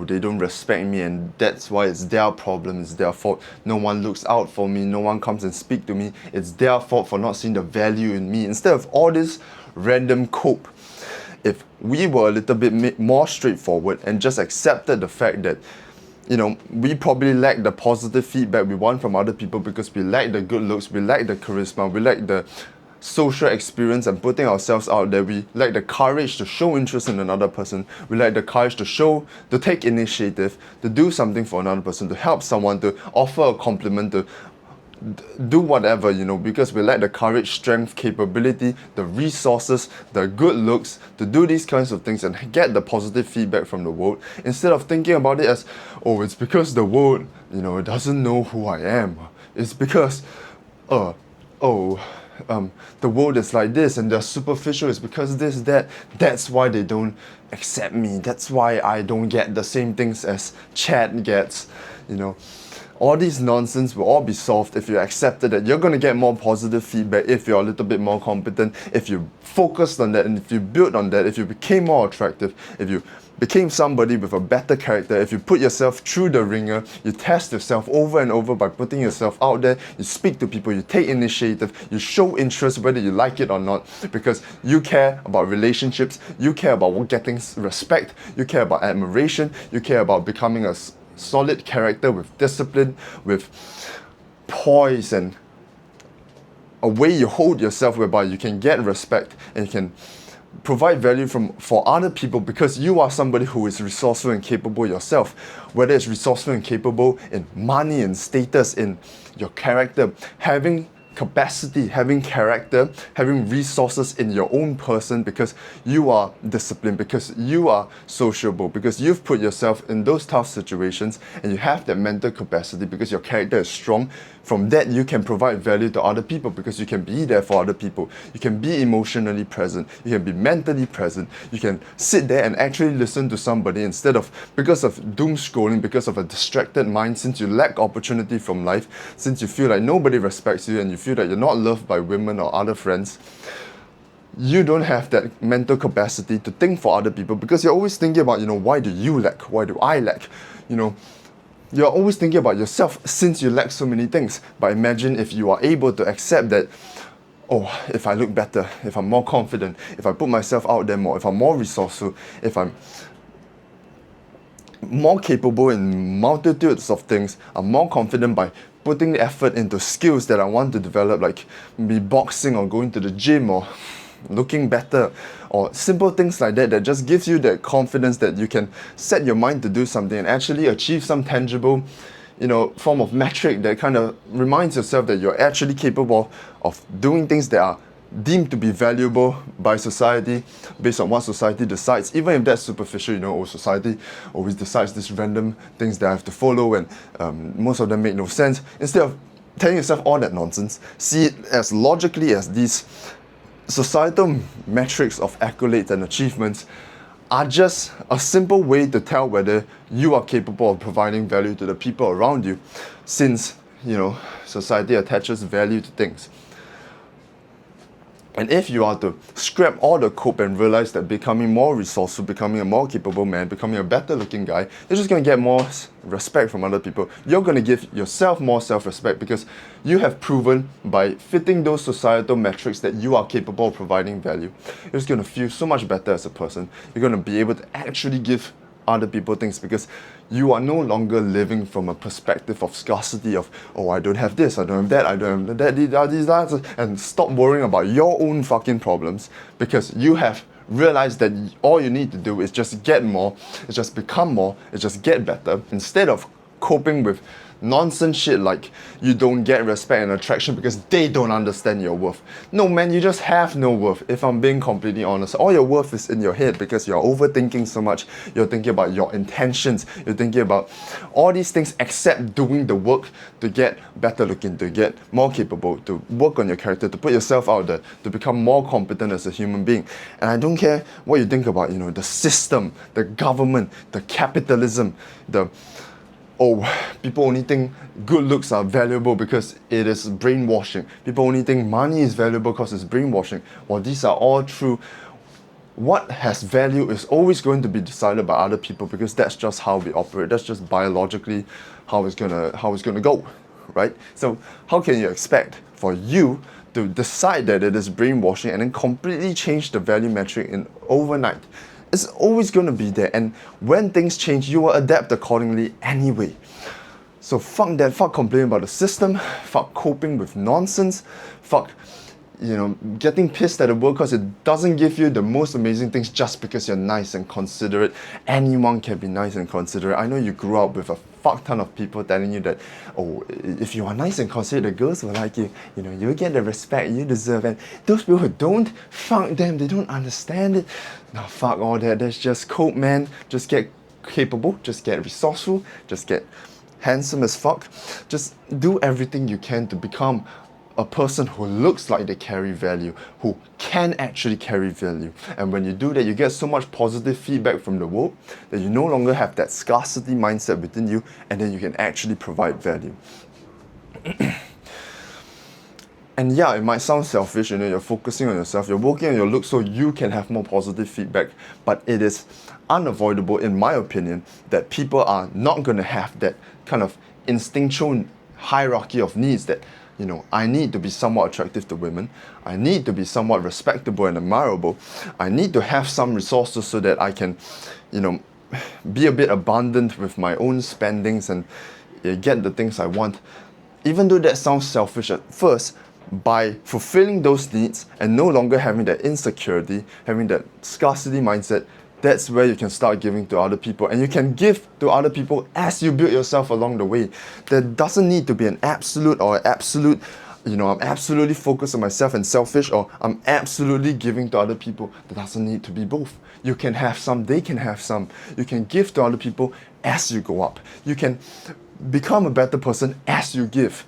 they don't respect me, and that's why it's their problem, it's their fault. No one looks out for me, no one comes and speak to me. It's their fault for not seeing the value in me. Instead of all this random cope, if we were a little bit more straightforward and just accepted the fact that, we probably lack the positive feedback we want from other people because we lack the good looks, we lack the charisma, we lack the social experience and putting ourselves out there, we lack the courage to show interest in another person, we lack the courage to take initiative, to do something for another person, to help someone, to offer a compliment, to do whatever, because we lack the courage, strength, capability, the resources, the good looks to do these kinds of things and get the positive feedback from the world, instead of thinking about it as, oh, it's because the world, it doesn't know who I am. It's because, the world is like this and they're superficial. It's because this, that. That's why they don't accept me. That's why I don't get the same things as Chad gets, All these nonsense will all be solved if you accepted that you're going to get more positive feedback if you're a little bit more competent, if you focused on that, and if you built on that, if you became more attractive, if you became somebody with a better character, if you put yourself through the ringer, you test yourself over and over by putting yourself out there, you speak to people, you take initiative, you show interest whether you like it or not, because you care about relationships, you care about getting respect, you care about admiration, you care about becoming a solid character with discipline, with poise, and a way you hold yourself whereby you can get respect and you can provide value for other people because you are somebody who is resourceful and capable yourself. Whether it's resourceful and capable in money and status, in your character, having capacity, having character, having resources in your own person because you are disciplined, because you are sociable, because you've put yourself in those tough situations and you have that mental capacity because your character is strong. From that, you can provide value to other people because you can be there for other people. You can be emotionally present. You can be mentally present. You can sit there and actually listen to somebody instead of, because of doom scrolling, because of a distracted mind, since you lack opportunity from life, since you feel like nobody respects you and you feel that you're not loved by women or other friends, you don't have that mental capacity to think for other people because you're always thinking about, why do you lack? Why do I lack? You're always thinking about yourself since you lack so many things. But imagine if you are able to accept that, oh, if I look better, if I'm more confident, if I put myself out there more, if I'm more resourceful, if I'm more capable in multitudes of things, I'm more confident by putting the effort into skills that I want to develop, like maybe boxing or going to the gym or looking better or simple things like that just gives you that confidence that you can set your mind to do something and actually achieve some tangible form of metric that kind of reminds yourself that you're actually capable of doing things that are deemed to be valuable by society based on what society decides, even if that's superficial. Society always decides these random things that I have to follow and most of them make no sense. Instead of telling yourself all that nonsense, see it as logically as these societal metrics of accolades and achievements are just a simple way to tell whether you are capable of providing value to the people around you, since society attaches value to things. And if you are to scrap all the cope and realize that becoming more resourceful, becoming a more capable man, becoming a better looking guy, you're just going to get more respect from other people. You're going to give yourself more self-respect because you have proven by fitting those societal metrics that you are capable of providing value. You're just going to feel so much better as a person. You're going to be able to actually give other people things because you are no longer living from a perspective of scarcity of, oh, I don't have this, I don't have that, I don't have that, these, and stop worrying about your own fucking problems because you have realized that all you need to do is just get more, is just become more, is just get better, instead of coping with nonsense shit like you don't get respect and attraction because they don't understand your worth. No man, you just have no worth. If I'm being completely honest, all your worth is in your head because you're overthinking so much. You're thinking about your intentions. You're thinking about all these things except doing the work to get better looking, to get more capable, to work on your character, to put yourself out there, to become more competent as a human being. And I don't care what you think about, the system, the government, the capitalism, people only think good looks are valuable because it is brainwashing. People only think money is valuable because it's brainwashing. Well, these are all true what has value is always going to be decided by other people, because that's just how we operate. That's just biologically how it's gonna go, right? So how can you expect for you to decide that it is brainwashing and then completely change the value metric in overnight? It's always going to be there, and when things change, you will adapt accordingly anyway. So fuck that, fuck complaining about the system, fuck coping with nonsense, fuck getting pissed at the world because it doesn't give you the most amazing things just because you're nice and considerate. Anyone can be nice and considerate. I know you grew up with a fuck ton of people telling you that, oh, if you are nice and considerate, the girls will like you, you'll get the respect you deserve. And those people who don't, fuck them, they don't understand it. Now fuck all that, that's just cope, man. Just get capable, just get resourceful, just get handsome as fuck. Just do everything you can to become a person who looks like they carry value, who can actually carry value. And when you do that, you get so much positive feedback from the world that you no longer have that scarcity mindset within you, and then you can actually provide value. And yeah, it might sound selfish, you're focusing on yourself, you're working on your looks so you can have more positive feedback, but it is unavoidable, in my opinion, that people are not going to have that kind of instinctual hierarchy of needs that, I need to be somewhat attractive to women, I need to be somewhat respectable and admirable, I need to have some resources so that I can, be a bit abundant with my own spendings and get the things I want. Even though that sounds selfish at first, by fulfilling those needs and no longer having that insecurity, having that scarcity mindset, that's where you can start giving to other people. And you can give to other people as you build yourself along the way. There doesn't need to be an absolute or absolute, I'm absolutely focused on myself and selfish, or I'm absolutely giving to other people. There doesn't need to be both. You can have some, they can have some. You can give to other people as you go up. You can become a better person as you give.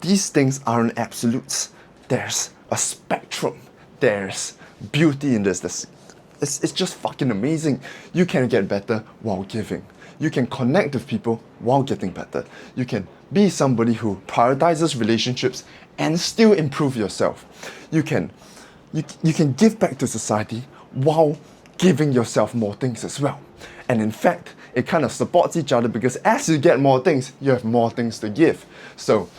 These things aren't absolutes. There's a spectrum. There's beauty in this. It's just fucking amazing. You can get better while giving. You can connect with people while getting better. You can be somebody who prioritizes relationships and still improve yourself. You can give back to society while giving yourself more things as well. And in fact, it kind of supports each other, because as you get more things, you have more things to give. So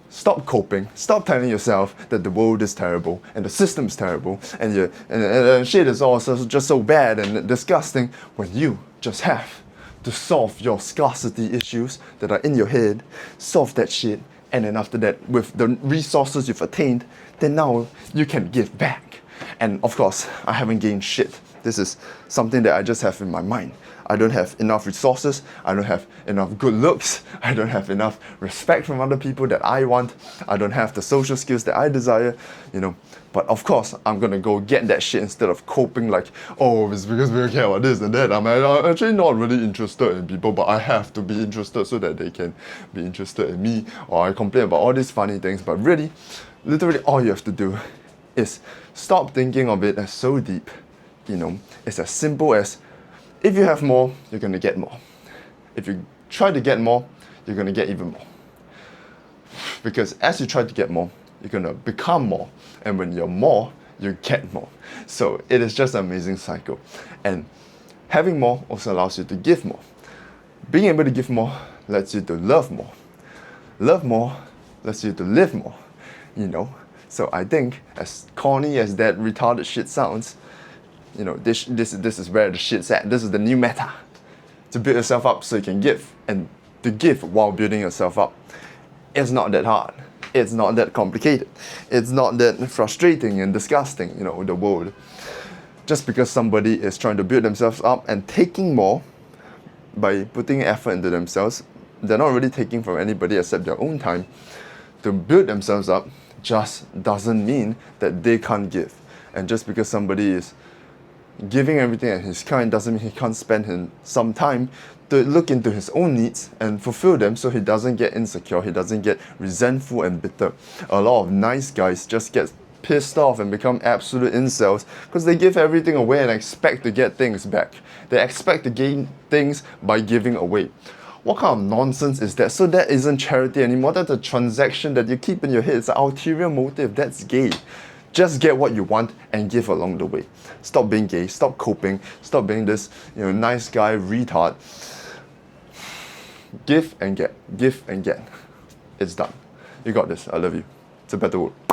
stop coping. Stop telling yourself that the world is terrible and the system is terrible and shit is all just so bad and disgusting, when you just have to solve your scarcity issues that are in your head, solve that shit, and then after that, with the resources you've attained, then now you can give back. And of course, I haven't gained shit. This is something that I just have in my mind. I don't have enough resources, I don't have enough good looks, I don't have enough respect from other people that I want, I don't have the social skills that I desire, But of course, I'm gonna go get that shit instead of coping like, oh, it's because we don't care about this and that. I'm actually not really interested in people, but I have to be interested so that they can be interested in me. Or I complain about all these funny things, but really, literally all you have to do is stop thinking of it as so deep. It's as simple as, if you have more, you're going to get more. If you try to get more, you're going to get even more. Because as you try to get more, you're going to become more. And when you're more, you get more. So it is just an amazing cycle. And having more also allows you to give more. Being able to give more lets you to love more. Love more lets you to live more. So I think, as corny as that retarded shit sounds, this is where the shit's at. This is the new meta. To build yourself up so you can give. And to give while building yourself up. It's not that hard. It's not that complicated. It's not that frustrating and disgusting, the world. Just because somebody is trying to build themselves up and taking more by putting effort into themselves, they're not really taking from anybody except their own time. To build themselves up just doesn't mean that they can't give. And just because somebody is giving everything at his kind doesn't mean he can't spend some time to look into his own needs and fulfill them, so he doesn't get insecure, he doesn't get resentful and bitter. A lot of nice guys just get pissed off and become absolute incels because they give everything away and expect to get things back. They expect to gain things by giving away. What kind of nonsense is that? So that isn't charity anymore. That's a transaction that you keep in your head. It's an ulterior motive. That's gay. Just get what you want and give along the way. Stop being gay, stop coping, stop being this, nice guy retard. Give and get, give and get. It's done. You got this. I love you. It's a better world.